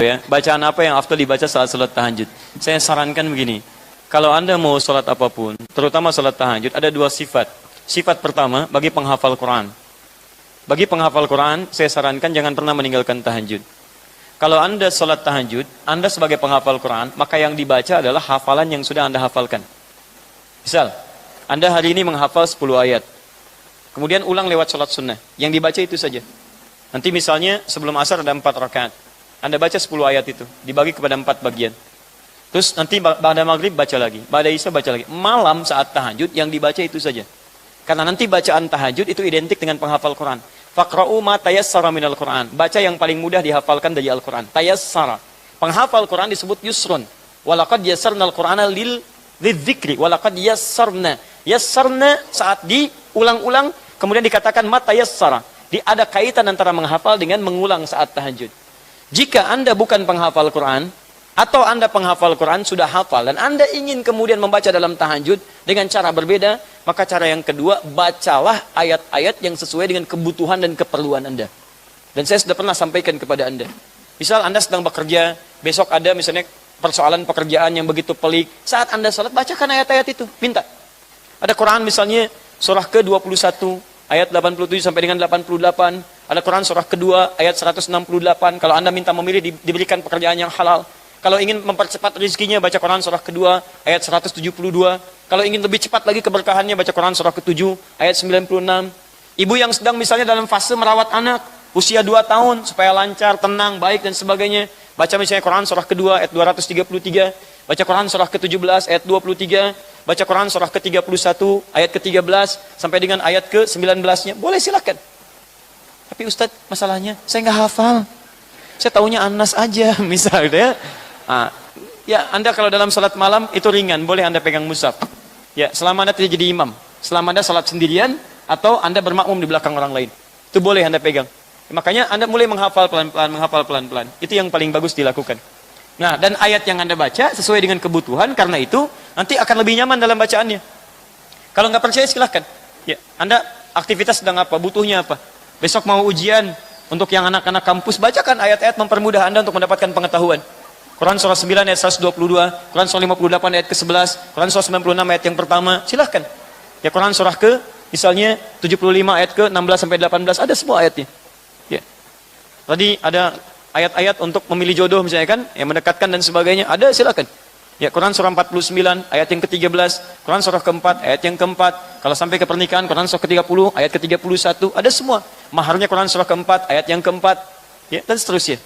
ya, bacaan apa yang afdal dibaca saat salat tahajud? Saya sarankan begini. Kalau Anda mau salat apapun, terutama salat tahajud, ada dua sifat. Sifat pertama bagi penghafal Quran. Bagi penghafal Quran, saya sarankan jangan pernah meninggalkan tahajud. Kalau Anda salat tahajud, Anda sebagai penghafal Quran, maka yang dibaca adalah hafalan yang sudah Anda hafalkan. Misal, Anda hari ini menghafal 10 ayat. Kemudian ulang lewat salat sunnah. Yang dibaca itu saja. Nanti misalnya sebelum asar ada 4 rakaat. Anda baca 10 ayat itu, dibagi kepada 4 bagian. Terus nanti pada maghrib baca lagi, pada isya baca lagi. Malam saat tahajud yang dibaca itu saja. Karena nanti bacaan tahajud itu identik dengan penghafal Quran. Faqra'u ma tayassara minal Quran. Baca yang paling mudah dihafalkan dari Al-Quran. Tayassara. Penghafal Quran disebut yusrun. Walaqad yassarnal Qur'ana lidzikri. Walaqad yassarna. Yassarna saat diulang-ulang kemudian dikatakan ma tayassara. Ada kaitan antara menghafal dengan mengulang saat tahajud. Jika Anda bukan penghafal Quran, atau Anda penghafal Quran sudah hafal, dan Anda ingin kemudian membaca dalam tahajud dengan cara berbeda, maka cara yang kedua, bacalah ayat-ayat yang sesuai dengan kebutuhan dan keperluan Anda. Dan saya sudah pernah sampaikan kepada Anda. Misal Anda sedang bekerja, besok ada misalnya persoalan pekerjaan yang begitu pelik, saat Anda sholat, bacakan ayat-ayat itu, minta. Ada Quran misalnya, surah ke-21, ayat 87 sampai dengan 88. Ada Quran surah kedua, ayat 168. Kalau Anda minta memilih, diberikan pekerjaan yang halal. Kalau ingin mempercepat rezekinya, baca Quran surah kedua, ayat 172. Kalau ingin lebih cepat lagi keberkahannya, baca Quran surah ke-7, ayat 96. Ibu yang sedang misalnya dalam fase merawat anak, usia 2 tahun, supaya lancar, tenang, baik, dan sebagainya. Baca misalnya Quran surah kedua, ayat 233. Baca Quran surah ke-17, ayat 23. Baca Quran surah ke-31, ayat ke-13, sampai dengan ayat ke-19-nya. Boleh, silakan. Tapi Ustadz, masalahnya, saya nggak hafal. Saya taunya Anas aja, misalnya. Ya, Anda kalau dalam salat malam, itu ringan. Boleh Anda pegang mushaf. Ya, selama Anda tidak jadi imam. Selama Anda salat sendirian, atau Anda bermakmum di belakang orang lain. Itu boleh Anda pegang. Makanya Anda mulai menghafal pelan-pelan. Itu yang paling bagus dilakukan. Nah, dan ayat yang Anda baca sesuai dengan kebutuhan, karena itu nanti akan lebih nyaman dalam bacaannya. Kalau nggak percaya silahkan. Ya, Anda aktivitas sedang apa? Butuhnya apa? Besok mau ujian, untuk yang anak-anak kampus, bacakan ayat-ayat mempermudah Anda untuk mendapatkan pengetahuan. Quran surah 9 ayat 122, Quran surah 58 ayat ke-11, Quran surah 96 ayat yang pertama, silahkan. Ya, Quran surah misalnya 75 ayat ke-16 sampai 18, ada semua ayatnya. Ya. Tadi ada ayat-ayat untuk memilih jodoh misalnya kan, yang mendekatkan dan sebagainya, ada, silakan. Ya, Quran surah 49 ayat yang ke-13, Quran surah ke-4 ayat yang ke-4, kalau sampai ke pernikahan Quran surah ke-30 ayat ke-31, ada semua. Maharnya Quran surah ke-4 ayat yang ke-4, ya, dan seterusnya.